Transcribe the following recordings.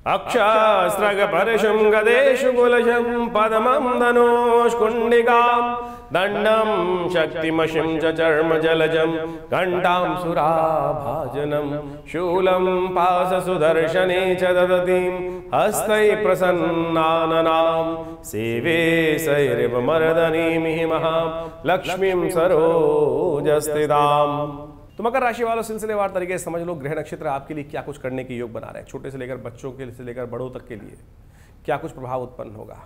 अक्षस्रगपरशुं गदेषु कुलशं पदमं धनुष्कुण्डिकां दण्डं शक्तिमशिं च चर्मजलजं घण्टां सुराभाजनं शूलं पाशसुदर्शने च ददतीं हस्तैः प्रसन्नाननां सेवे सैरिव मर्दनीमिहि महां लक्ष्मीं सरोजस्थिताम्। तो मकर राशि वालों सिलसिलेवार तरीके से समझ लो ग्रह नक्षत्र आपके लिए क्या कुछ करने के योग बना रहे हैं। छोटे से लेकर बच्चों के से लेकर बड़ों तक के लिए क्या कुछ प्रभाव उत्पन्न होगा,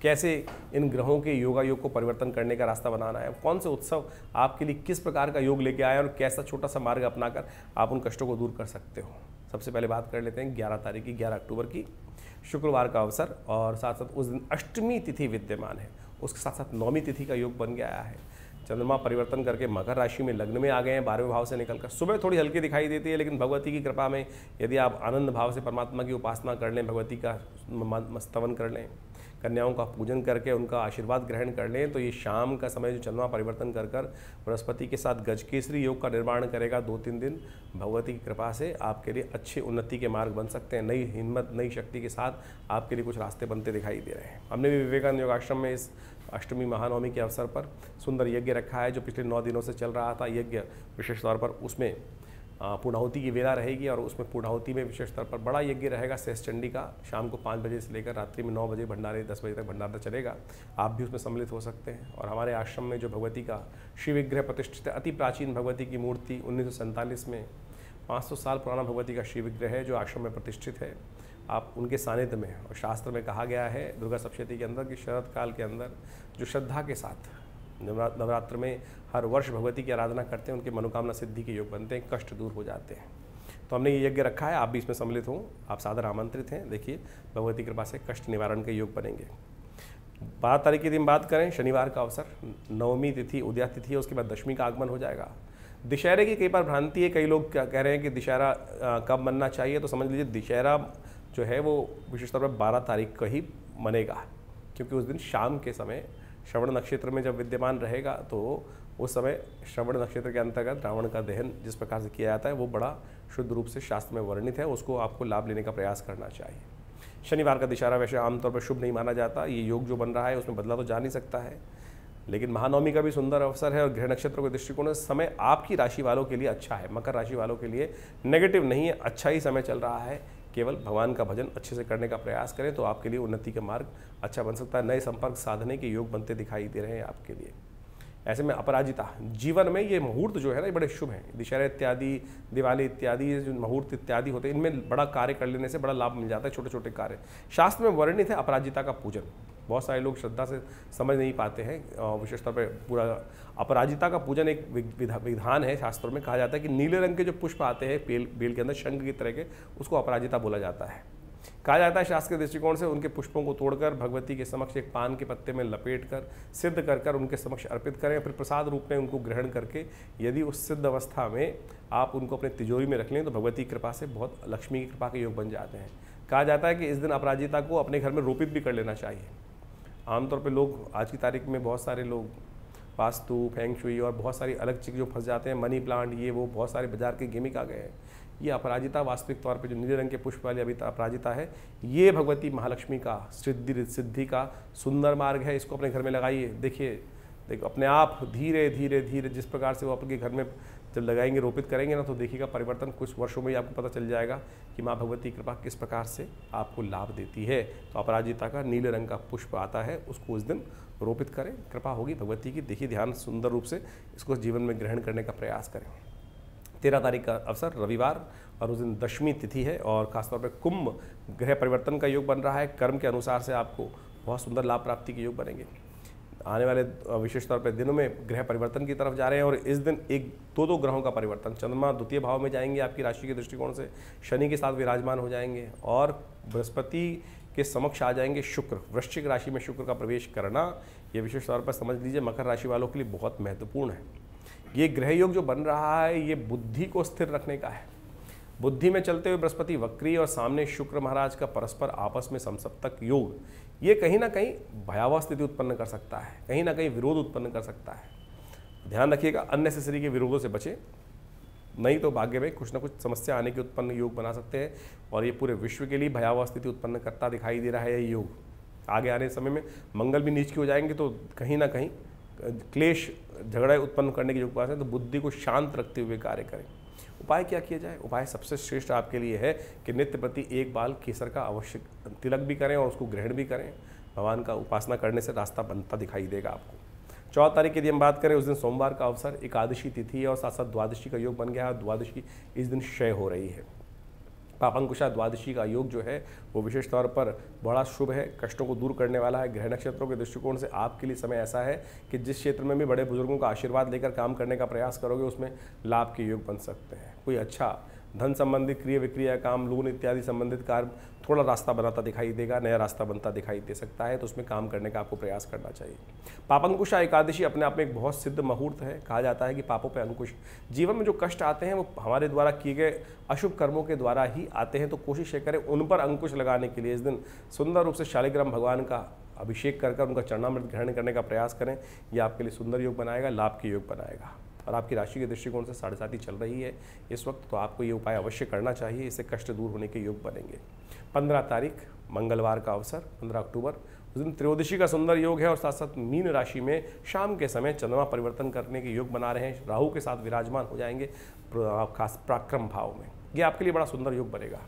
कैसे इन ग्रहों के योगा योग को परिवर्तन करने का रास्ता बनाना है, कौन से उत्सव आपके लिए किस प्रकार का योग लेके आए और कैसा छोटा सा मार्ग अपनाकर आप उन कष्टों को दूर कर सकते हो। सबसे पहले बात कर लेते हैं 11 तारीख की 11 अक्टूबर की शुक्रवार का अवसर, और साथ साथ उस दिन अष्टमी तिथि विद्यमान है, उसके साथ साथ नौमी तिथि का योग बन गया है। चंद्रमा परिवर्तन करके मकर राशि में लग्न में आ गए हैं 12वें भाव से निकलकर। सुबह थोड़ी हल्की दिखाई देती है, लेकिन भगवती की कृपा में यदि आप आनंद भाव से परमात्मा की उपासना कर लें, भगवती का स्तवन कर लें, कन्याओं का पूजन करके उनका आशीर्वाद ग्रहण कर लें, तो ये शाम का समय जो चंद्रमा परिवर्तन कर बृहस्पति के साथ गजकेसरी योग का निर्माण करेगा 2-3 दिन, भगवती की कृपा से आपके लिए अच्छी उन्नति के मार्ग बन सकते हैं। नई हिम्मत नई शक्ति के साथ आपके लिए कुछ रास्ते बनते दिखाई दे रहे हैं। हमने भी विवेकानंद योगाश्रम में इस अष्टमी महानवमी के अवसर पर सुंदर यज्ञ रखा है जो पिछले 9 दिनों से चल रहा था। यज्ञ विशेष तौर पर उसमें पूर्णाहुति की वेला रहेगी, और उसमें पूर्णाहुति में विशेष तौर पर बड़ा यज्ञ रहेगा शेष चंडी का। शाम को 5 बजे से लेकर रात्रि में 9 बजे भंडारे 10 बजे तक भंडारा चलेगा। आप भी उसमें सम्मिलित हो सकते हैं। और हमारे आश्रम में जो भगवती का शिव विग्रह प्रतिष्ठित है, अति प्राचीन भगवती की मूर्ति 1947 में 500 साल पुराना भगवती का शिव विग्रह है जो आश्रम में प्रतिष्ठित है। आप उनके सानिध्य में, और शास्त्र में कहा गया है दुर्गा सप्तशती के अंदर कि शरद काल के अंदर जो श्रद्धा के साथ नवरात्र में हर वर्ष भगवती की आराधना करते हैं, उनके मनोकामना सिद्धि के योग बनते हैं, कष्ट दूर हो जाते हैं। तो हमने ये यज्ञ रखा है, आप भी इसमें सम्मिलित हों, आप सादर आमंत्रित हैं। देखिए भगवती कृपा से कष्ट निवारण के योग बनेंगे। 12 तारीख के दिन बात करें, शनिवार का अवसर, नवमी तिथि उद्या तिथि है, उसके बाद दशमी का आगमन हो जाएगा। दशहरे की कई बार भ्रांति है, कई लोग क्या कह रहे हैं कि दशहरा कब मनना चाहिए, तो समझ लीजिए दशहरा जो है वो विशेष तौर पर 12 तारीख को ही मनेगा, क्योंकि उस दिन शाम के समय श्रवण नक्षत्र में जब विद्यमान रहेगा, तो उस समय श्रवण नक्षत्र के अंतर्गत रावण का दहन जिस प्रकार से किया जाता है वो बड़ा शुद्ध रूप से शास्त्र में वर्णित है, उसको आपको लाभ लेने का प्रयास करना चाहिए। शनिवार का दशहरा वैसे आमतौर पर शुभ नहीं माना जाता, ये योग जो बन रहा है उसमें बदला तो जा नहीं सकता है, लेकिन महानवमी का भी सुंदर अवसर है और ग्रह नक्षत्र के दृष्टिकोण से समय आपकी राशि वालों के लिए अच्छा है। मकर राशि वालों के लिए नेगेटिव नहीं है, अच्छा ही समय चल रहा है। केवल भगवान का भजन अच्छे से करने का प्रयास करें तो आपके लिए उन्नति का मार्ग अच्छा बन सकता है। नए संपर्क साधने के योग बनते दिखाई दे रहे हैं आपके लिए। ऐसे में अपराजिता जीवन में ये मुहूर्त जो है ना, ये बड़े शुभ हैं। दशहरा इत्यादि, दिवाली इत्यादि जो मुहूर्त इत्यादि होते हैं, इनमें बड़ा कार्य कर लेने से बड़ा लाभ मिल जाता है। छोटे छोटे कार्य शास्त्र में वर्णित है। अपराजिता का पूजन बहुत सारे लोग श्रद्धा से समझ नहीं पाते हैं। विशेष तौर पर पूरा अपराजिता का पूजन एक विधान है। शास्त्रों में कहा जाता है कि नीले रंग के जो पुष्प आते हैं बेल के अंदर शंख की तरह के, उसको अपराजिता बोला जाता है। कहा जाता है शास्त्र के दृष्टिकोण से उनके पुष्पों को तोड़कर भगवती के समक्ष एक पान के पत्ते में लपेटकर सिद्ध कर उनके समक्ष अर्पित करें, फिर प्रसाद रूप में उनको ग्रहण करके यदि उस सिद्ध अवस्था में आप उनको अपने तिजोरी में रख लें तो भगवती की कृपा से बहुत लक्ष्मी की कृपा के योग बन जाते हैं। कहा जाता है कि इस दिन अपराजिता को अपने घर में रोपित भी कर लेना चाहिए। आमतौर पर लोग आज की तारीख में बहुत सारे लोग वास्तु, फेंग शुई और बहुत सारी अलग चीज़ जो फंस जाते हैं, मनी प्लांट, ये वो बहुत सारे बाजार के गिमिक आ गए हैं। ये अपराजिता वास्तविक तौर पे जो नीले रंग के पुष्प वाली अभी अपराजिता है, ये भगवती महालक्ष्मी का सिद्धि का सुंदर मार्ग है। इसको अपने घर में लगाइए। देखो अपने आप धीरे धीरे धीरे जिस प्रकार से वो आपके घर में जब लगाएंगे, रोपित करेंगे ना, तो देखिएगा परिवर्तन कुछ वर्षों में ही आपको पता चल जाएगा कि माँ भगवती की कृपा किस प्रकार से आपको लाभ देती है। तो अपराजिता का नीले रंग का पुष्प आता है, उसको उस दिन रोपित करें, कृपा होगी भगवती की। देखिए ध्यान सुंदर रूप से इसको जीवन में ग्रहण करने का प्रयास करें। 13 तारीख का अवसर रविवार, और उस दिन दशमी तिथि है, और खासतौर पर कुंभ ग्रह परिवर्तन का योग बन रहा है। कर्म के अनुसार से आपको बहुत सुंदर लाभ प्राप्ति के योग बनेंगे। आने वाले विशेष तौर पर दिनों में ग्रह परिवर्तन की तरफ जा रहे हैं, और इस दिन दो ग्रहों का परिवर्तन। चंद्रमा द्वितीय भाव में जाएंगे आपकी राशि के दृष्टिकोण से, शनि के साथ विराजमान हो जाएंगे, और बृहस्पति के समक्ष आ जाएंगे शुक्र। वृश्चिक राशि में शुक्र का प्रवेश करना ये विशेष तौर पर समझ लीजिए मकर राशि वालों के लिए बहुत महत्वपूर्ण है। ये ग्रह योग जो बन रहा है ये बुद्धि को स्थिर रखने का है। बुद्धि में चलते हुए बृहस्पति वक्री और सामने शुक्र महाराज का परस्पर आपस में समसप्तक योग, ये कहीं ना कहीं भयावह स्थिति उत्पन्न कर सकता है, कहीं ना कहीं विरोध उत्पन्न कर सकता है। ध्यान रखिएगा, अननेसेसरी के विरोधों से बचें। नहीं तो भाग्य में कुछ ना कुछ समस्या आने के उत्पन्न योग बना सकते हैं और ये पूरे विश्व के लिए भयावह स्थिति उत्पन्न करता दिखाई दे रहा है ये योग। आगे आने समय में मंगल भी नीच की हो जाएंगे तो कहीं ना कहीं क्लेश झगड़ा उत्पन्न करने के योग पास है। तो बुद्धि को शांत रखते हुए कार्य करें। उपाय क्या किया जाए? उपाय सबसे श्रेष्ठ आपके लिए है कि नित्य प्रति एक बाल केसर का अवश्य तिलक भी करें और उसको ग्रहण भी करें। भगवान का उपासना करने से रास्ता बनता दिखाई देगा आपको। 14 तारीख की यदि हम बात करें, उस दिन सोमवार का अवसर, एकादशी तिथि है और साथ साथ द्वादशी का योग बन गया है। द्वादशी इस दिन क्षय हो रही है। पापंकुशा द्वादशी का योग जो है वो विशेष तौर पर बड़ा शुभ है, कष्टों को दूर करने वाला है। ग्रह नक्षत्रों के दृष्टिकोण से आपके लिए समय ऐसा है कि जिस क्षेत्र में भी बड़े बुजुर्गों का आशीर्वाद लेकर काम करने का प्रयास करोगे उसमें लाभ के योग बन सकते हैं। कोई अच्छा धन संबंधित क्रिया विक्रिया काम, लोन इत्यादि संबंधित कार्य थोड़ा रास्ता बनाता दिखाई देगा, नया रास्ता बनता दिखाई दे सकता है, तो उसमें काम करने का आपको प्रयास करना चाहिए। पापंकुशा एकादशी अपने आप में एक बहुत सिद्ध मुहूर्त है। कहा जाता है कि पापों पे अंकुश, जीवन में जो कष्ट आते हैं वो हमारे द्वारा किए गए अशुभ कर्मों के द्वारा ही आते हैं। तो कोशिश करें उन पर अंकुश लगाने के लिए इस दिन सुंदर रूप से शालिग्राम भगवान का अभिषेक कर उनका चरणामृत ग्रहण करने का प्रयास करें। यह आपके लिए सुंदर योग बनाएगा, लाभ के योग बनाएगा। और आपकी राशि के दृष्टिकोण से 7.5 चल रही है इस वक्त, तो आपको ये उपाय अवश्य करना चाहिए, इससे कष्ट दूर होने के योग बनेंगे। 15 तारीख मंगलवार का अवसर, 15 अक्टूबर, उस दिन त्रयोदशी का सुंदर योग है और साथ साथ मीन राशि में शाम के समय चंद्रमा परिवर्तन करने के योग बना रहे हैं। राहु के साथ विराजमान हो जाएंगे खास पराक्रम भाव में। ये आपके लिए बड़ा सुंदर योग बनेगा।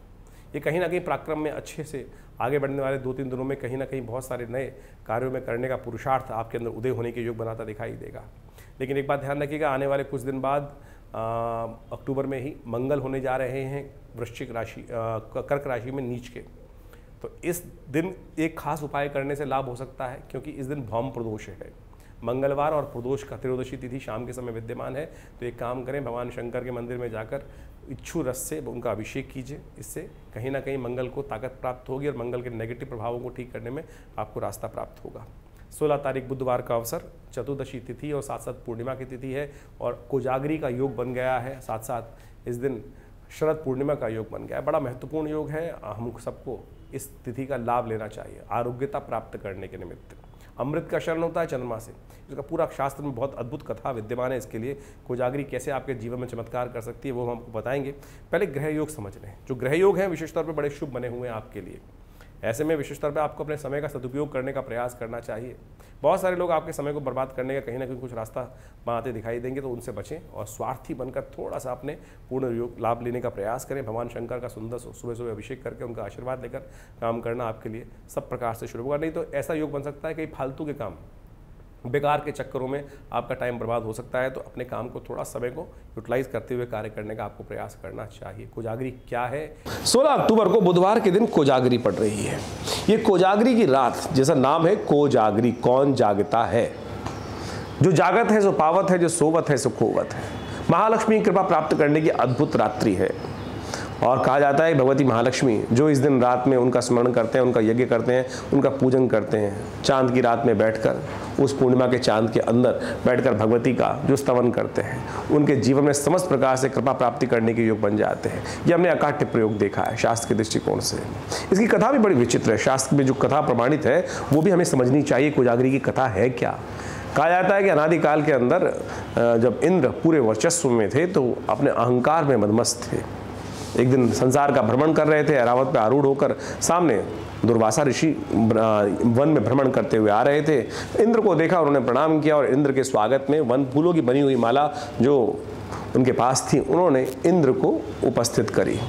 ये कहीं ना कहीं पराक्रम में अच्छे से आगे बढ़ने वाले 2-3 दिनों में कहीं ना कहीं बहुत सारे नए कार्यों में करने का पुरुषार्थ आपके अंदर उदय होने के योग बनाता दिखाई देगा। लेकिन एक बात ध्यान रखिएगा, आने वाले कुछ दिन बाद अक्टूबर में ही मंगल होने जा रहे हैं वृश्चिक राशि कर्क राशि में नीच के। तो इस दिन एक खास उपाय करने से लाभ हो सकता है, क्योंकि इस दिन भौम प्रदोष है। मंगलवार और प्रदोष का त्रयोदशी तिथि शाम के समय विद्यमान है। तो एक काम करें, भगवान शंकर के मंदिर में जाकर इच्छू रस से उनका अभिषेक कीजिए। इससे कहीं ना कहीं मंगल को ताकत प्राप्त होगी और मंगल के नेगेटिव प्रभावों को ठीक करने में आपको रास्ता प्राप्त होगा। 16 तारीख बुधवार का अवसर, चतुर्दशी तिथि और साथ साथ पूर्णिमा की तिथि है और कोजागरी का योग बन गया है। साथ साथ इस दिन शरद पूर्णिमा का योग बन गया है। बड़ा महत्वपूर्ण योग है, हम सबको इस तिथि का लाभ लेना चाहिए आरोग्यता प्राप्त करने के निमित्त। अमृत का शरण होता है चंद्रमा से। इसका पूरा शास्त्र में बहुत अद्भुत कथा विद्यमान है। इसके लिए कोजागरी कैसे आपके जीवन में चमत्कार कर सकती है वो हम आपको बताएंगे। पहले ग्रह योग समझ लें। जो ग्रह योग हैं विशेष तौर पर बड़े शुभ बने हुए हैं आपके लिए। ऐसे में विशेष तौर पर आपको अपने समय का सदुपयोग करने का प्रयास करना चाहिए। बहुत सारे लोग आपके समय को बर्बाद करने का कहीं ना कहीं कुछ रास्ता बनाते दिखाई देंगे, तो उनसे बचें और स्वार्थी बनकर थोड़ा सा अपने पूर्ण योग लाभ लेने का प्रयास करें। भगवान शंकर का सुंदर सुबह सुबह अभिषेक करके उनका आशीर्वाद लेकर काम करना आपके लिए सब प्रकार से शुरू होगा। नहीं तो ऐसा योग बन सकता है कि फालतू के काम, बेकार के चक्करों में आपका टाइम बर्बाद हो सकता है। तो अपने काम को थोड़ा समय को यूटिलाइज करते हुए कार्य करने का आपको प्रयास करना चाहिए। कोजागरी क्या है? 16 अक्टूबर को बुधवार के दिन कोजागरी पड़ रही है। ये कोजागरी की रात, जैसा नाम है कोजागरी, कौन जागता है? जो जागत है सो पावत है, जो सोवत है सो खोवत है। महालक्ष्मी की कृपा प्राप्त करने की अद्भुत रात्रि है। और कहा जाता है भगवती महालक्ष्मी जो इस दिन रात में उनका स्मरण करते हैं, उनका यज्ञ करते हैं, उनका पूजन करते हैं, चांद की रात में बैठकर, उस पूर्णिमा के चांद के अंदर बैठकर भगवती का जो स्तवन करते हैं, उनके जीवन में समस्त प्रकार से कृपा प्राप्ति करने के योग बन जाते हैं। ये हमने अकाट्य प्रयोग देखा है शास्त्र के दृष्टिकोण से। इसकी कथा भी बड़ी विचित्र है। शास्त्र में जो कथा प्रमाणित है वो भी हमें समझनी चाहिए। कोजागरी की कथा है क्या? कहा जाता है कि अनादिकाल के अंदर जब इंद्र पूरे वर्चस्व में थे तो अपने अहंकार में मदमस्त थे। एक दिन संसार का भ्रमण कर रहे थे, ऐरावत पे आरूढ़ होकर सामने दुर्वासा ऋषि वन में भ्रमण करते हुए आ रहे थे। इंद्र को देखा, उन्होंने प्रणाम किया और इंद्र के स्वागत में वन फूलों की बनी हुई माला जो उनके पास थी उन्होंने इंद्र को उपस्थित करी।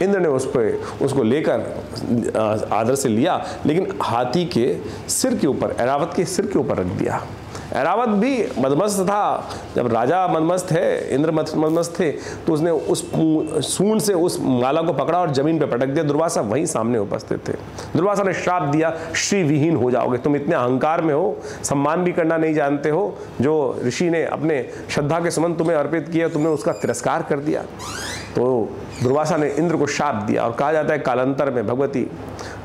इंद्र ने उसको लेकर आदर से लिया, लेकिन हाथी के सिर के ऊपर, ऐरावत के सिर के ऊपर रख दिया। ऐरावत भी मदमस्त था। जब राजा मदमस्त है, इंद्र मदमस्त थे, तो उसने उस सूंड से उस माला को पकड़ा और जमीन पर पटक दिया। दुर्वासा वहीं सामने उपस्थित थे। दुर्वासा ने श्राप दिया, श्री विहीन हो जाओगे। तुम इतने अहंकार में हो, सम्मान भी करना नहीं जानते हो। जो ऋषि ने अपने श्रद्धा के समान तुम्हें अर्पित किया, तुमने उसका तिरस्कार कर दिया। तो दुर्वासा ने इंद्र को शाप दिया। और कहा जाता है कालांतर में भगवती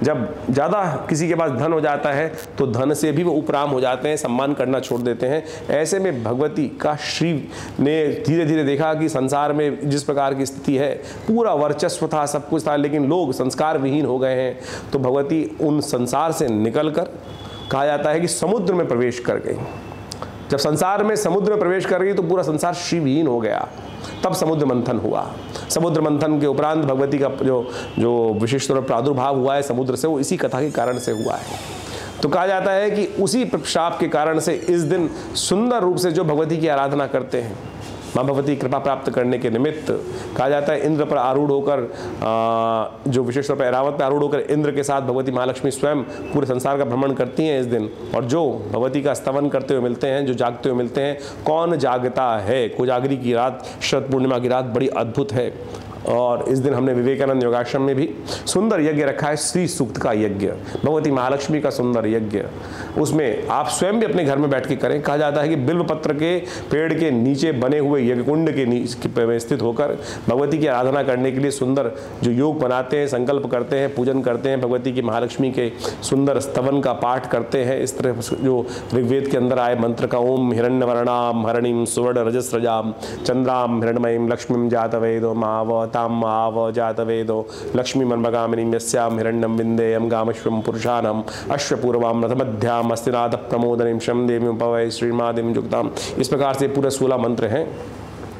जब ज़्यादा किसी के पास धन हो जाता है तो धन से भी वो उपराम हो जाते हैं, सम्मान करना छोड़ देते हैं। ऐसे में भगवती का श्री ने धीरे धीरे देखा कि संसार में जिस प्रकार की स्थिति है, पूरा वर्चस्व था, सब कुछ था, लेकिन लोग संस्कार विहीन हो गए हैं। तो भगवती उन संसार से निकल कर, कहा जाता है कि समुद्र में प्रवेश कर गई। जब संसार में समुद्र में प्रवेश कर गई तो पूरा संसार शिवहीन हो गया, तब समुद्र मंथन हुआ। समुद्र मंथन के उपरांत भगवती का जो विशेष तौर पर प्रादुर्भाव हुआ है समुद्र से, वो इसी कथा के कारण से हुआ है। तो कहा जाता है कि उसी श्राप के कारण से इस दिन सुंदर रूप से जो भगवती की आराधना करते हैं, माँ भगवती कृपा प्राप्त करने के निमित्त, कहा जाता है इंद्र पर आरूढ़ होकर, जो विशेष तौर पर ऐरावत पर आरूढ़ होकर इंद्र के साथ भगवती महालक्ष्मी स्वयं पूरे संसार का भ्रमण करती हैं इस दिन। और जो भगवती का स्तवन करते हुए मिलते हैं, जो जागते हुए मिलते हैं, कौन जागता है, कोजागरी की रात, शरद पूर्णिमा की रात बड़ी अद्भुत है। और इस दिन हमने विवेकानंद योगाश्रम में भी सुंदर यज्ञ रखा है, श्री सूक्त का यज्ञ, भगवती महालक्ष्मी का सुंदर यज्ञ। उसमें आप स्वयं भी अपने घर में बैठ के करें। कहा जाता है कि बिल्व पत्र के पेड़ के नीचे बने हुए यज्ञ कुंड के नीचे स्थित होकर भगवती की आराधना करने के लिए सुंदर जो योग बनाते हैं, संकल्प करते हैं, पूजन करते हैं, भगवती की महालक्ष्मी के सुंदर स्तवन का पाठ करते हैं। इस तरह जो ऋग्वेद के अंदर आए मंत्र का, ओम हिरण्यवर्णाम हरणिम सुवर्ण रजस्रजाम चंद्राम हिरण्मयीं लक्ष्मीं जातवेदो माव ताम आव जातवेदो लक्ष्मी मनमगामिनीं यस्याम हिरण्यं विन्देयं गामश्वं पुरुषानम अश्वपूर्वाम रथमध्याम अस्तिनाथ प्रमोदनीं शम देवीं पवै श्रीमादिं जुक्ताम। इस प्रकार से पूरे 16 मंत्र हैं।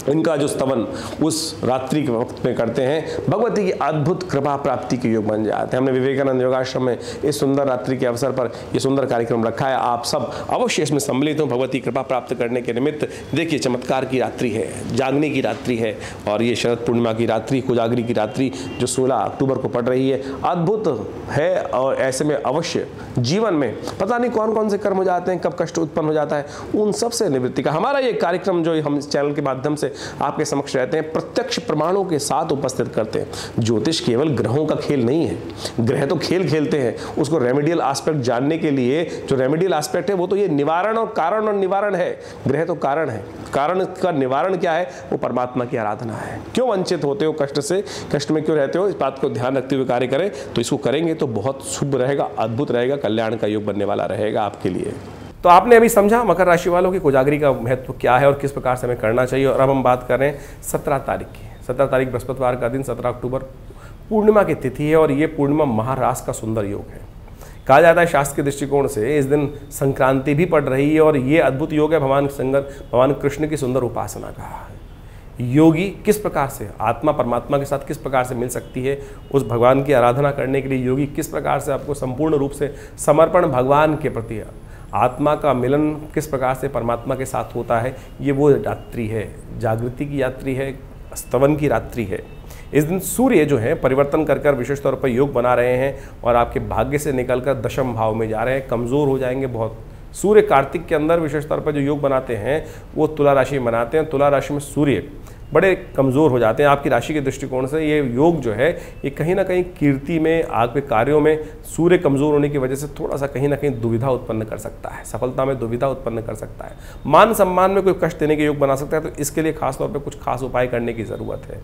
इनका जो स्तवन उस रात्रि के वक्त में करते हैं, भगवती की अद्भुत कृपा प्राप्ति के योग बन जाते हैं। हमने विवेकानंद योगाश्रम में इस सुंदर रात्रि के अवसर पर ये सुंदर कार्यक्रम रखा है। आप सब अवश्य इसमें सम्मिलित हों भगवती कृपा प्राप्त करने के निमित्त। देखिए, चमत्कार की रात्रि है, जागने की रात्रि है, और ये शरद पूर्णिमा की रात्रि, कोजागरी की रात्रि जो 16 अक्टूबर को पड़ रही है, अद्भुत है। और ऐसे में अवश्य जीवन में पता नहीं कौन कौन से कर्म हो जाते हैं, कब कष्ट उत्पन्न हो जाता है, उन सब से निवृत्ति का हमारा ये कार्यक्रम जो हम इस चैनल के माध्यम से आपके समक्ष रहते हैं, प्रत्यक्ष प्रमाणों के साथ उपस्थित करते हैं। ज्योतिष केवल ग्रहों का खेल नहीं है, ग्रह तो खेल खेलते हैं, उसको रेमेडियल एस्पेक्ट जानने के लिए जो रेमेडियल एस्पेक्ट है वो तो ये निवारण और कारण और निवारण है। ग्रह तो कारण है, कारण का निवारण क्या है? वो परमात्मा की आराधना है। क्यों वंचित होते हो कष्ट से, कष्ट में क्यों रहते हो, इस बात को ध्यान रखते हुए कार्य करें तो इसको करेंगे तो बहुत शुभ रहेगा, अद्भुत रहेगा, कल्याण का योग बनने वाला रहेगा आपके लिए। तो आपने अभी समझा मकर राशि वालों की कोजागरी का महत्व क्या है और किस प्रकार से हमें करना चाहिए। और अब हम बात कर रहे हैं 17 तारीख की। 17 तारीख बृहस्पतिवार का दिन, 17 अक्टूबर पूर्णिमा की तिथि है और ये पूर्णिमा महारास का सुंदर योग है। कहा जाता है शास्त्र के दृष्टिकोण से इस दिन संक्रांति भी पड़ रही है और ये अद्भुत योग है भगवान कृष्ण की सुंदर उपासना का। योगी किस प्रकार से आत्मा परमात्मा के साथ किस प्रकार से मिल सकती है, उस भगवान की आराधना करने के लिए योगी किस प्रकार से आपको संपूर्ण रूप से समर्पण भगवान के प्रति, आत्मा का मिलन किस प्रकार से परमात्मा के साथ होता है, ये वो रात्रि है, जागृति की रात्रि है, स्तवन की रात्रि है। इस दिन सूर्य जो है परिवर्तन कर विशेष तौर पर योग बना रहे हैं और आपके भाग्य से निकलकर दशम भाव में जा रहे हैं, कमज़ोर हो जाएंगे बहुत। सूर्य कार्तिक के अंदर विशेष तौर पर जो योग बनाते हैं वो तुला राशि में बनाते हैं। तुला राशि में सूर्य बड़े कमज़ोर हो जाते हैं। आपकी राशि के दृष्टिकोण से ये योग जो है ये कहीं ना कहीं कीर्ति में, आपके कार्यों में सूर्य कमज़ोर होने की वजह से थोड़ा सा कहीं ना कहीं दुविधा उत्पन्न कर सकता है, सफलता में दुविधा उत्पन्न कर सकता है, मान सम्मान में कोई कष्ट देने के योग बना सकता है। तो इसके लिए खास तौर पर कुछ खास उपाय करने की ज़रूरत है।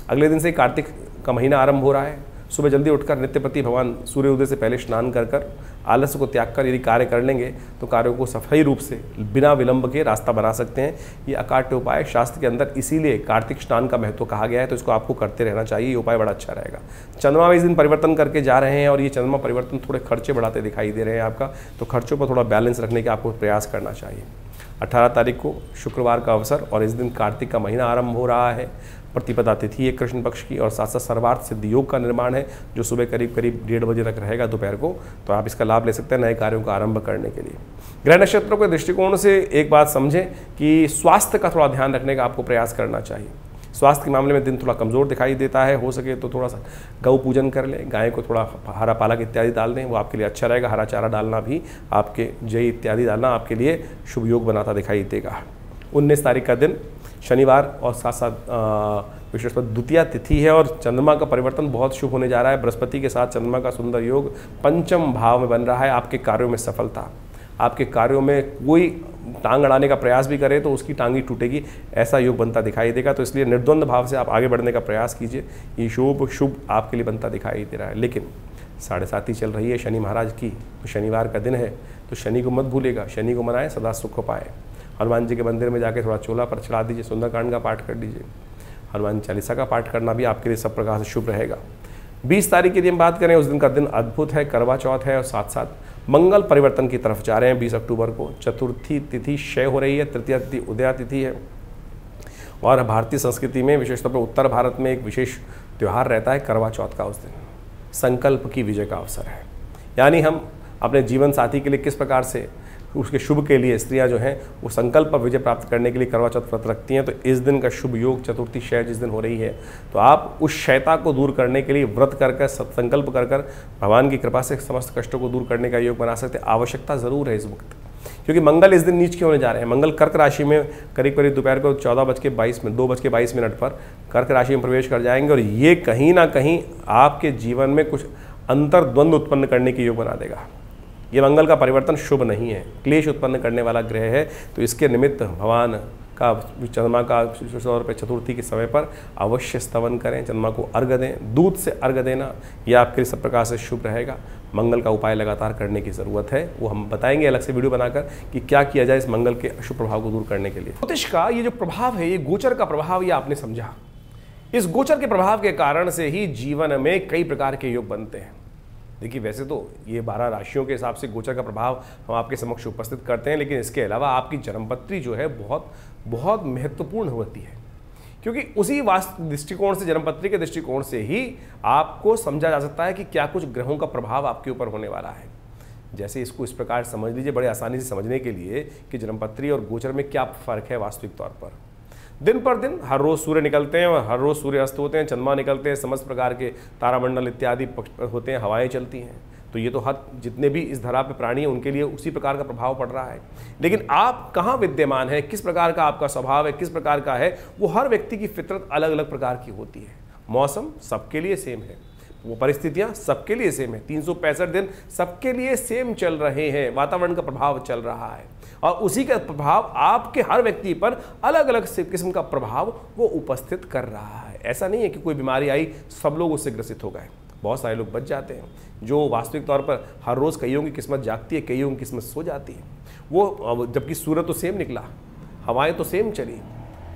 अगले दिन से कार्तिक का महीना आरंभ हो रहा है। सुबह जल्दी उठकर नित्यप्रति भगवान सूर्योदय से पहले स्नान कर आलस्य को त्याग कर यदि कार्य कर लेंगे तो कार्यों को सफाई रूप से बिना विलंब के रास्ता बना सकते हैं। ये अकाट्य उपाय शास्त्र के अंदर इसीलिए कार्तिक स्नान का महत्व कहा गया है, तो इसको आपको करते रहना चाहिए। ये उपाय बड़ा अच्छा रहेगा। चंद्रमा में इस दिन परिवर्तन करके जा रहे हैं और ये चंद्रमा परिवर्तन थोड़े खर्चे बढ़ाते दिखाई दे रहे हैं आपका, तो खर्चों पर थोड़ा बैलेंस रखने का आपको प्रयास करना चाहिए। 18 तारीख को शुक्रवार का अवसर और इस दिन कार्तिक का महीना आरंभ हो रहा है। प्रतिपदा तिथि है कृष्ण पक्ष की और साथ साथ सर्वार्थ सिद्ध योग का निर्माण है जो सुबह करीब 1:30 बजे तक रहेगा दोपहर को, तो आप इसका लाभ ले सकते हैं नए कार्यों का आरंभ करने के लिए। ग्रह नक्षत्रों के दृष्टिकोण से एक बात समझें कि स्वास्थ्य का थोड़ा ध्यान रखने का आपको प्रयास करना चाहिए। स्वास्थ्य के मामले में दिन थोड़ा कमज़ोर दिखाई देता है, हो सके तो थोड़ा सा गौ पूजन कर लें, गाय को थोड़ा हरा पालक इत्यादि डाल दें, वो आपके लिए अच्छा रहेगा। हरा चारा डालना भी आपके जई इत्यादि डालना आपके लिए शुभ योग बनाता दिखाई देगा। 19 तारीख का दिन शनिवार और साथ साथ विशेष पर द्वितीया तिथि है और चंद्रमा का परिवर्तन बहुत शुभ होने जा रहा है। बृहस्पति के साथ चंद्रमा का सुंदर योग पंचम भाव में बन रहा है। आपके कार्यों में सफलता, आपके कार्यों में कोई टांग अड़ाने का प्रयास भी करे तो उसकी टांगी टूटेगी, ऐसा योग बनता दिखाई देगा। तो इसलिए निर्द्वंद भाव से आप आगे बढ़ने का प्रयास कीजिए। ये शुभ आपके लिए बनता दिखाई दे रहा है। लेकिन 7.5 चल रही है शनि महाराज की, तो शनिवार का दिन है तो शनि को मत भूलेगा, शनि को मनाएं, सदा सुख पाए। हनुमान जी के मंदिर में जाके थोड़ा चोला पर चढ़ा दीजिए, सुंदरकांड का पाठ कर दीजिए, हनुमान चालीसा का पाठ करना भी आपके लिए सब प्रकार से शुभ रहेगा। 20 तारीख की यदि हम बात करें, उस दिन का दिन अद्भुत है, करवा चौथ है और साथ साथ मंगल परिवर्तन की तरफ जा रहे हैं 20 अक्टूबर को। चतुर्थी तिथि क्षय हो रही है, तृतीया तिथि उदया तिथि है। और भारतीय संस्कृति में विशेषतौर पर उत्तर भारत में एक विशेष त्यौहार रहता है करवा चौथ का। उस दिन संकल्प की विजय का अवसर है, यानी हम अपने जीवन साथी के लिए किस प्रकार से उसके शुभ के लिए स्त्रियां जो हैं वो संकल्प पर विजय प्राप्त करने के लिए करवा चौथ व्रत रखती हैं। तो इस दिन का शुभ योग चतुर्थी क्षय जिस दिन हो रही है, तो आप उस क्षयता को दूर करने के लिए व्रत कर संकल्प कर भगवान की कृपा से समस्त कष्टों को दूर करने का योग बना सकते हैं। आवश्यकता ज़रूर है इस वक्त, क्योंकि मंगल इस दिन नीच के होने जा रहे हैं। मंगल कर्क राशि में करीब करीब दोपहर को 2:22 पर कर्क राशि में प्रवेश कर जाएंगे, और ये कहीं ना कहीं आपके जीवन में कुछ अंतर्द्वंद उत्पन्न करने की योग बना देगा। ये मंगल का परिवर्तन शुभ नहीं है, क्लेश उत्पन्न करने वाला ग्रह है। तो इसके निमित्त भगवान का चंद्रमा का तौर पर चतुर्थी के समय पर अवश्य स्तवन करें, चंद्रमा को अर्घ दें। दूध से अर्घ देना यह आपके लिए सब प्रकार से शुभ रहेगा। मंगल का उपाय लगातार करने की ज़रूरत है, वो हम बताएंगे अलग से वीडियो बनाकर कि क्या किया जाए इस मंगल के अशुभ प्रभाव को दूर करने के लिए। ज्योतिष का ये जो प्रभाव है, ये गोचर का प्रभाव, ये आपने समझा। इस गोचर के प्रभाव के कारण से ही जीवन में कई प्रकार के योग बनते हैं। देखिए, वैसे तो ये 12 राशियों के हिसाब से गोचर का प्रभाव हम आपके समक्ष उपस्थित करते हैं, लेकिन इसके अलावा आपकी जन्मपत्री जो है बहुत बहुत महत्वपूर्ण होती है, क्योंकि उसी वास्तु दृष्टिकोण से, जन्मपत्री के दृष्टिकोण से ही आपको समझा जा सकता है कि क्या कुछ ग्रहों का प्रभाव आपके ऊपर होने वाला है। जैसे इसको इस प्रकार समझ लीजिए बड़े आसानी से समझने के लिए कि जन्मपत्री और गोचर में क्या फ़र्क है वास्तविक तौर पर। दिन पर दिन हर रोज़ सूर्य निकलते हैं और हर रोज़ सूर्य अस्त होते हैं, चंद्रमा निकलते हैं, समस्त प्रकार के तारामंडल इत्यादि होते हैं, हवाएं चलती हैं। तो ये तो हर जितने भी इस धरा पे प्राणी हैं उनके लिए उसी प्रकार का प्रभाव पड़ रहा है। लेकिन आप कहाँ विद्यमान है, किस प्रकार का आपका स्वभाव है, किस प्रकार का है, वो हर व्यक्ति की फितरत अलग अलग प्रकार की होती है। मौसम सबके लिए सेम है, वो परिस्थितियाँ सबके लिए सेम है, 365 दिन सबके लिए सेम चल रहे हैं, वातावरण का प्रभाव चल रहा है, और उसी का प्रभाव आपके हर व्यक्ति पर अलग अलग किस्म का प्रभाव वो उपस्थित कर रहा है। ऐसा नहीं है कि कोई बीमारी आई सब लोग उससे ग्रसित हो गए, बहुत सारे लोग बच जाते हैं। जो वास्तविक तौर पर हर रोज़ कईयों की किस्मत जागती है, कईयों की किस्मत सो जाती है। वो जबकि सूरज तो सेम निकला, हवाएं तो सेम चली,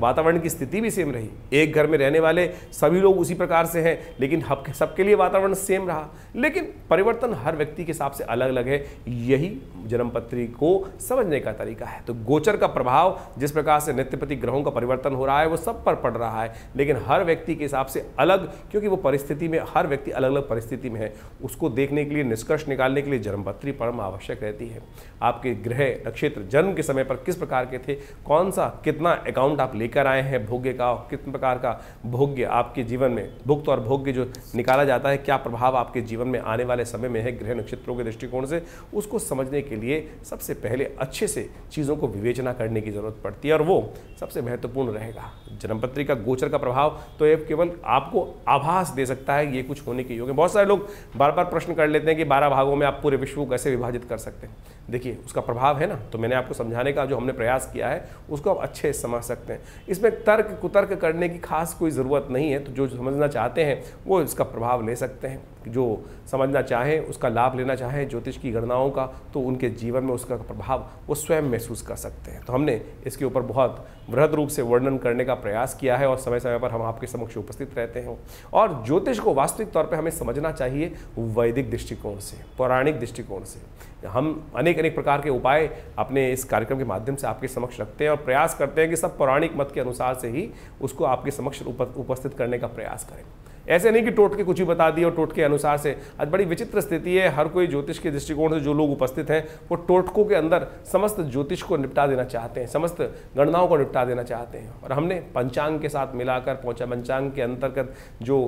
वातावरण की स्थिति भी सेम रही, एक घर में रहने वाले सभी लोग उसी प्रकार से हैं, लेकिन सबके लिए वातावरण सेम रहा, लेकिन परिवर्तन हर व्यक्ति के हिसाब से अलग अलग है। यही जन्मपत्री को समझने का तरीका है। तो गोचर का प्रभाव जिस प्रकार से नित्यप्रति ग्रहों का परिवर्तन हो रहा है वो सब पर पड़ रहा है, लेकिन हर व्यक्ति के हिसाब से अलग, क्योंकि वो परिस्थिति में, हर व्यक्ति अलग अलग परिस्थिति में है। उसको देखने के लिए, निष्कर्ष निकालने के लिए जन्मपत्री परम आवश्यक रहती है। आपके ग्रह नक्षत्र जन्म के समय पर किस प्रकार के थे, कौन सा कितना अकाउंट आप लेकर आए हैं भोग्य का, कितने प्रकार का भोग्य आपके जीवन में, भुक्त और भोग्य जो निकाला जाता है, क्या प्रभाव आपके जीवन में आने वाले समय में है ग्रह नक्षत्रों के दृष्टिकोण से, उसको समझने के लिए सबसे पहले अच्छे से चीज़ों को विवेचना करने की जरूरत पड़ती है, और वो सबसे महत्वपूर्ण रहेगा। जन्मपत्री का गोचर का प्रभाव तो ये केवल आपको आभास दे सकता है ये कुछ होने के योग है। बहुत सारे लोग बार बार प्रश्न कर लेते हैं कि 12 भागों में आप पूरे विश्व को कैसे विभाजित कर सकते हैं। देखिए, उसका प्रभाव है ना, तो मैंने आपको समझाने का जो हमने प्रयास किया है उसको आप अच्छे से समझ सकते हैं। इसमें तर्क कुतर्क करने की खास कोई ज़रूरत नहीं है। तो जो समझना चाहते हैं वो इसका प्रभाव ले सकते हैं, जो समझना चाहें, उसका लाभ लेना चाहें ज्योतिष की गणनाओं का, तो उनके जीवन में उसका प्रभाव वो स्वयं महसूस कर सकते हैं। तो हमने इसके ऊपर बहुत वृहद रूप से वर्णन करने का प्रयास किया है, और समय समय पर हम आपके समक्ष उपस्थित रहते हैं। और ज्योतिष को वास्तविक तौर पर हमें समझना चाहिए वैदिक दृष्टिकोण से, पौराणिक दृष्टिकोण से। हम अनेक प्रकार के उपाय अपने इस कार्यक्रम के माध्यम से आपके समक्ष रखते हैं, और प्रयास करते हैं कि सब पौराणिक मत के अनुसार से ही उसको आपके समक्ष उपस्थित करने का प्रयास करें। ऐसे नहीं कि टोटके कुछ ही बता दिए और टोटके अनुसार से। आज बड़ी विचित्र स्थिति है, हर कोई ज्योतिष के दृष्टिकोण से जो लोग उपस्थित हैं वो टोटकों के अंदर समस्त ज्योतिष को निपटा देना चाहते हैं, समस्त गणनाओं को निपटा देना चाहते हैं। और हमने पंचांग के साथ मिलाकर, पंचांग के अंतर्गत जो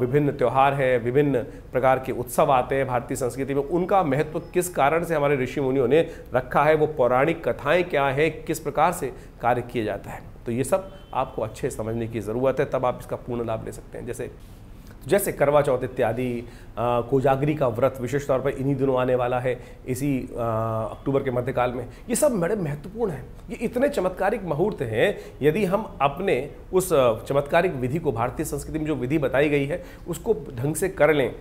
विभिन्न त्यौहार है, विभिन्न प्रकार के उत्सव आते हैं भारतीय संस्कृति में, उनका महत्व किस कारण से हमारे ऋषि मुनियों ने रखा है, वो पौराणिक कथाएँ क्या है, किस प्रकार से कार्य किया जाता है, तो ये सब आपको अच्छे समझने की ज़रूरत है, तब आप इसका पूर्ण लाभ ले सकते हैं। जैसे करवा चौथ इत्यादि, कोजागरी का व्रत विशेष तौर पर इन्हीं दिनों आने वाला है, इसी अक्टूबर के मध्यकाल में। ये सब बड़े महत्वपूर्ण हैं, ये इतने चमत्कारिक मुहूर्त हैं। यदि हम अपने उस चमत्कारिक विधि को, भारतीय संस्कृति में जो विधि बताई गई है उसको ढंग से कर लें,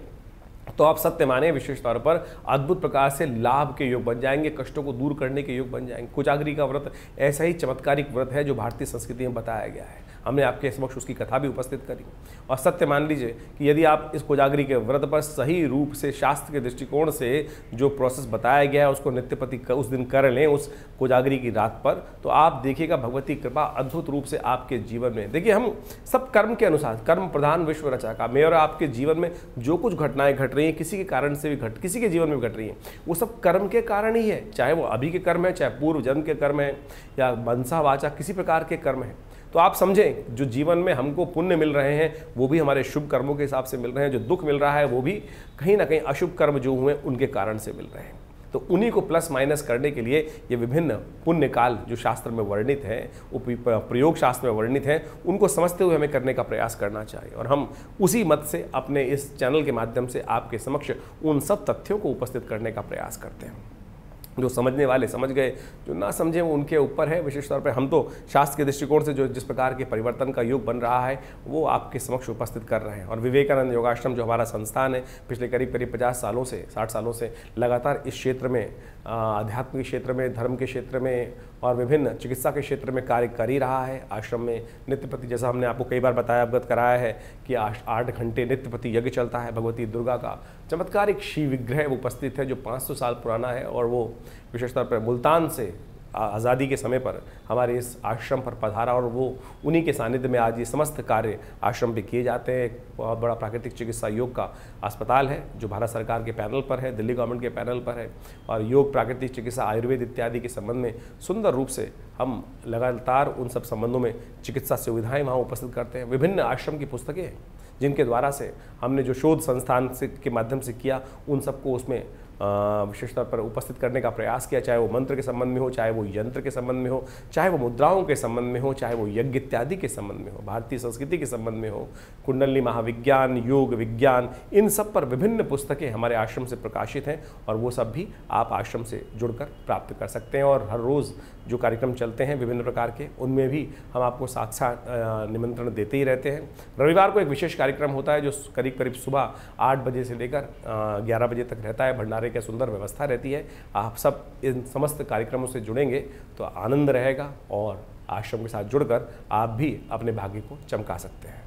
तो आप सत्य माने विशेष तौर पर अद्भुत प्रकार से लाभ के योग बन जाएंगे, कष्टों को दूर करने के योग बन जाएंगे। कोजागरी का व्रत ऐसा ही चमत्कारिक व्रत है जो भारतीय संस्कृति में बताया गया है। हमने आपके समक्ष उसकी कथा भी उपस्थित करी। और सत्य मान लीजिए कि यदि आप इस कोजागरी के व्रत पर सही रूप से शास्त्र के दृष्टिकोण से जो प्रोसेस बताया गया है उसको नित्यपति उस दिन कर लें, उस कोजागरी की रात पर, तो आप देखिएगा भगवती कृपा अद्भुत रूप से आपके जीवन में। देखिए, हम सब कर्म के अनुसार, कर्म प्रधान विश्व रचा का, मेरे और आपके जीवन में जो कुछ घटनाएं घट रही हैं, किसी के कारण से भी किसी के जीवन में भी घट रही हैं, वो सब कर्म के कारण ही है। चाहे वो अभी के कर्म है, चाहे पूर्व जन्म के कर्म है, या मनसा वाचा किसी प्रकार के कर्म है। तो आप समझें, जो जीवन में हमको पुण्य मिल रहे हैं वो भी हमारे शुभ कर्मों के हिसाब से मिल रहे हैं, जो दुख मिल रहा है वो भी कहीं ना कहीं अशुभ कर्म जो हुए उनके कारण से मिल रहे हैं। तो उन्हीं को प्लस माइनस करने के लिए ये विभिन्न पुण्य काल जो शास्त्र में वर्णित हैं, वो प्रयोग शास्त्र में वर्णित हैं, उनको समझते हुए हमें करने का प्रयास करना चाहिए। और हम उसी मत से अपने इस चैनल के माध्यम से आपके समक्ष उन सब तथ्यों को उपस्थित करने का प्रयास करते हैं। जो समझने वाले समझ गए, जो ना समझे वो उनके ऊपर है। विशेष तौर पर हम तो शास्त्र के दृष्टिकोण से जो जिस प्रकार के परिवर्तन का युग बन रहा है वो आपके समक्ष उपस्थित कर रहे हैं। और विवेकानंद योगाश्रम जो हमारा संस्थान है, पिछले करीब 50 सालों से, 60 सालों से लगातार इस क्षेत्र में, आध्यात्म के क्षेत्र में, धर्म के क्षेत्र में और विभिन्न चिकित्सा के क्षेत्र में कार्य कर ही रहा है। आश्रम में नित्यपति, जैसा हमने आपको कई बार बताया, अवगत कराया है कि 8 घंटे नित्यपति यज्ञ चलता है। भगवती दुर्गा का चमत्कारिक शिव विग्रह उपस्थित है जो 500 साल पुराना है, और वो विशेष तौर पर मुल्तान से आज़ादी के समय पर हमारे इस आश्रम पर पधारा, और वो उन्हीं के सानिध्य में आज ये समस्त कार्य आश्रम पे किए जाते हैं। एक बहुत बड़ा प्राकृतिक चिकित्सा योग का अस्पताल है जो भारत सरकार के पैनल पर है, दिल्ली गवर्नमेंट के पैनल पर है, और योग, प्राकृतिक चिकित्सा, आयुर्वेद इत्यादि के संबंध में सुंदर रूप से हम लगातार उन सब संबंधों में चिकित्सा सुविधाएँ वहाँ उपस्थित करते हैं। विभिन्न आश्रम की पुस्तकें हैं जिनके द्वारा से हमने जो शोध संस्थान से के माध्यम से किया, उन सबको उसमें विशेष तौर पर उपस्थित करने का प्रयास किया, चाहे वो मंत्र के संबंध में हो, चाहे वो यंत्र के संबंध में हो, चाहे वो मुद्राओं के संबंध में हो, चाहे वो यज्ञ इत्यादि के संबंध में हो, भारतीय संस्कृति के संबंध में हो, कुंडली महाविज्ञान, योग विज्ञान, इन सब पर विभिन्न पुस्तकें हमारे आश्रम से प्रकाशित हैं, और वो सब भी आप आश्रम से जुड़कर प्राप्त कर सकते हैं। और हर रोज़ जो कार्यक्रम चलते हैं विभिन्न प्रकार के, उनमें भी हम आपको साक्षात निमंत्रण देते ही रहते हैं। रविवार को एक विशेष कार्यक्रम होता है जो करीब करीब सुबह 8 बजे से लेकर 11 बजे तक रहता है। भंडारे की सुंदर व्यवस्था रहती है। आप सब इन समस्त कार्यक्रमों से जुड़ेंगे तो आनंद रहेगा, और आश्रम के साथ जुड़कर आप भी अपने भाग्य को चमका सकते हैं।